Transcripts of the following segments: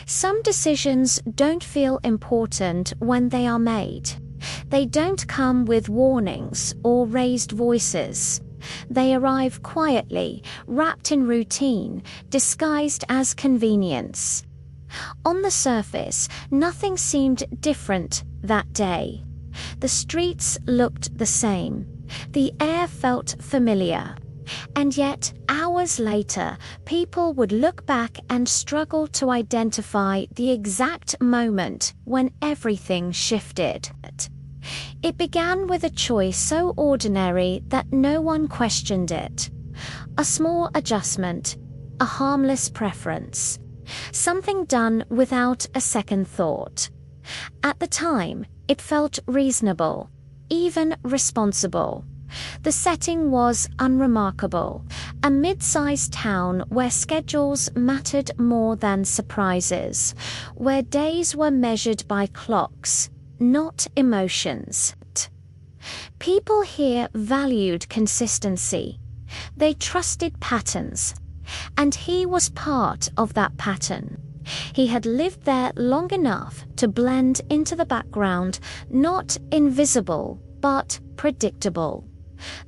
Some decisions don't feel important when they are made. They don't come with warnings or raised voices. They arrive quietly, wrapped in routine, disguised as convenience. On the surface, nothing seemed different that day. The streets looked the same. The air felt familiar. And yet, hours later, people would look back and struggle to identify the exact moment when everything shifted. It began with a choice so ordinary that no one questioned it. A small adjustment, a harmless preference, something done without a second thought. At the time, it felt reasonable, even responsible. The setting was unremarkable, a mid-sized town where schedules mattered more than surprises, where days were measured by clocks, not emotions. People here valued consistency. They trusted patterns, and he was part of that pattern. He had lived there long enough to blend into the background, not invisible, but predictable.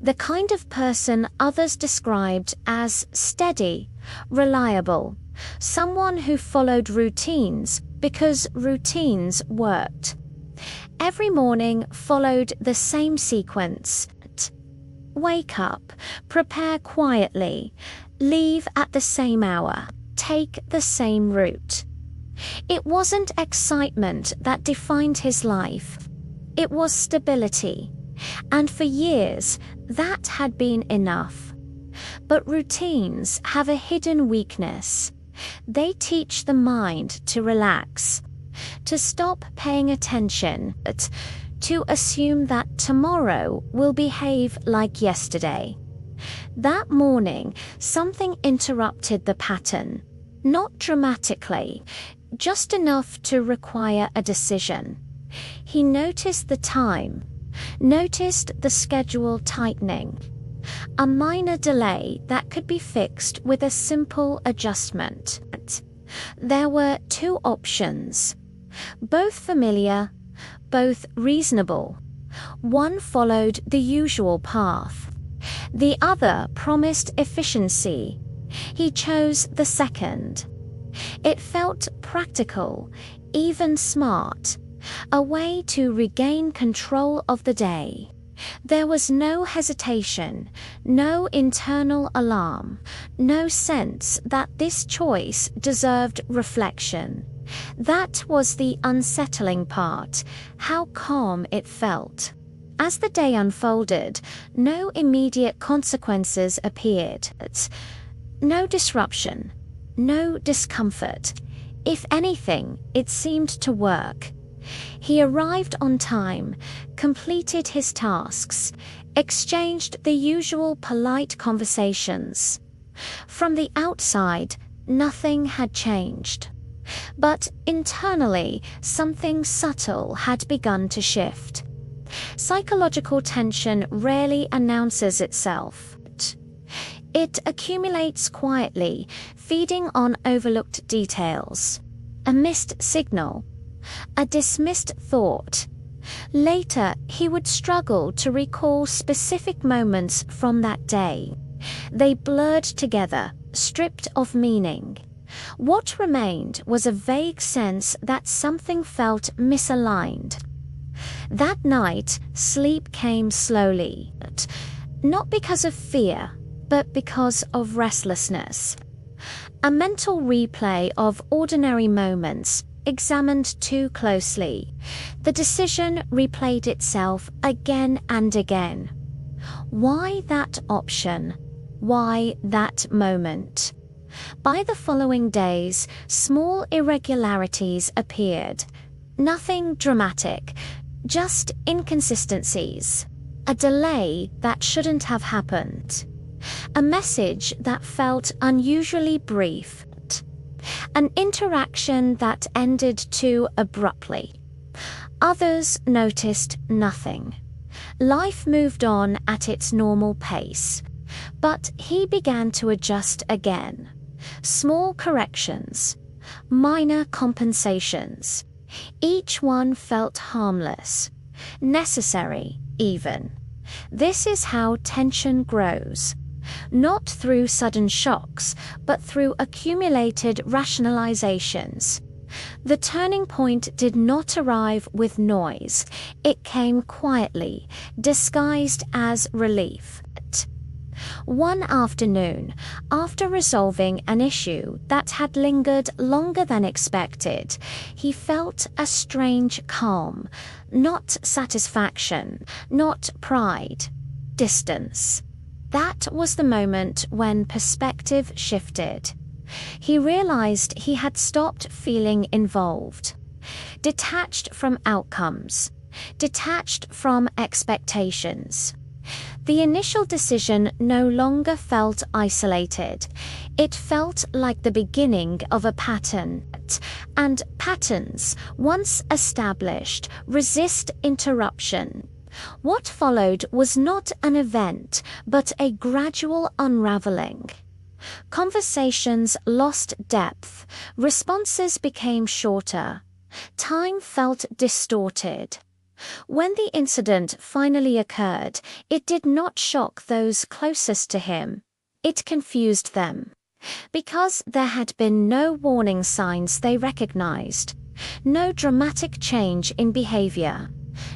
The kind of person others described as steady, reliable, someone who followed routines because routines worked. Every morning followed the same sequence. Wake up, prepare quietly, leave at the same hour, take the same route. It wasn't excitement that defined his life. It was stability. And for years, that had been enough. But routines have a hidden weakness. They teach the mind to relax, to stop paying attention, to assume that tomorrow will behave like yesterday. That morning, something interrupted the pattern. Not dramatically, just enough to require a decision. He noticed the time. Noticed the schedule tightening. A minor delay that could be fixed with a simple adjustment. There were two options, both familiar, both reasonable. One followed the usual path. The other promised efficiency. He chose the second. It felt practical, even smart. A way to regain control of the day. There was no hesitation, no internal alarm, no sense that this choice deserved reflection. That was the unsettling part, how calm it felt. As the day unfolded, no immediate consequences appeared. No disruption, no discomfort. If anything, it seemed to work. He arrived on time, completed his tasks, exchanged the usual polite conversations. From the outside, nothing had changed. But internally, something subtle had begun to shift. Psychological tension rarely announces itself. It accumulates quietly, feeding on overlooked details. A missed signal. A dismissed thought. Later, he would struggle to recall specific moments from that day. They blurred together, stripped of meaning. What remained was a vague sense that something felt misaligned. That night, sleep came slowly, not because of fear, but because of restlessness. A mental replay of ordinary moments, examined too closely. The decision replayed itself again and again. Why that option? Why that moment? By the following days, small irregularities appeared. Nothing dramatic, just inconsistencies. A delay that shouldn't have happened. A message that felt unusually brief. An interaction that ended too abruptly. Others noticed nothing. Life moved on at its normal pace. But he began to adjust again. Small corrections, minor compensations. Each one felt harmless, necessary even. This is how tension grows. Not through sudden shocks, but through accumulated rationalizations. The turning point did not arrive with noise. It came quietly, disguised as relief. One afternoon, after resolving an issue that had lingered longer than expected, he felt a strange calm, not satisfaction, not pride, distance. That was the moment when perspective shifted. He realized he had stopped feeling involved, detached from outcomes, detached from expectations. The initial decision no longer felt isolated. It felt like the beginning of a pattern, and patterns, once established, resist interruption. What followed was not an event, but a gradual unraveling. Conversations lost depth, responses became shorter, time felt distorted. When the incident finally occurred, it did not shock those closest to him. It confused them. Because there had been no warning signs they recognized, no dramatic change in behavior,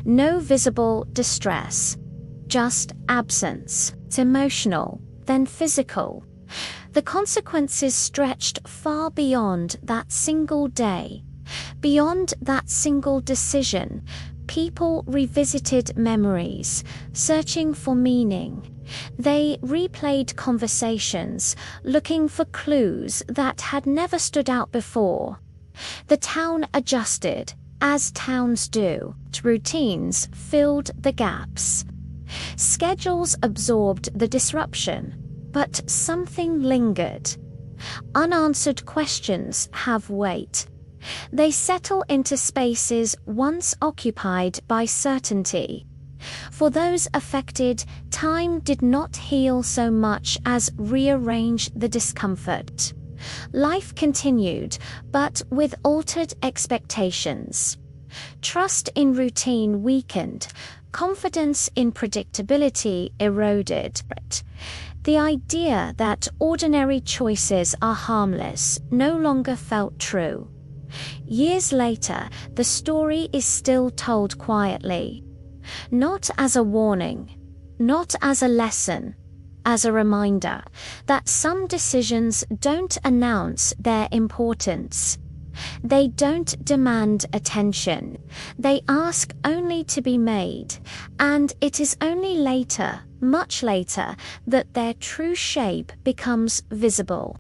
no visible distress, just absence. It's emotional, then physical. The consequences stretched far beyond that single day, beyond that single decision. People revisited memories, searching for meaning. They replayed conversations, looking for clues that had never stood out before. The town adjusted, as towns do. Routines filled the gaps. Schedules absorbed the disruption, but something lingered. Unanswered questions have weight. They settle into spaces once occupied by certainty. For those affected, time did not heal so much as rearrange the discomfort. Life continued, but with altered expectations. Trust in routine weakened, confidence in predictability eroded. The idea that ordinary choices are harmless no longer felt true. Years later, the story is still told quietly. Not as a warning, not as a lesson, as a reminder that some decisions don't announce their importance. They don't demand attention. They ask only to be made, and it is only later, much later, that their true shape becomes visible.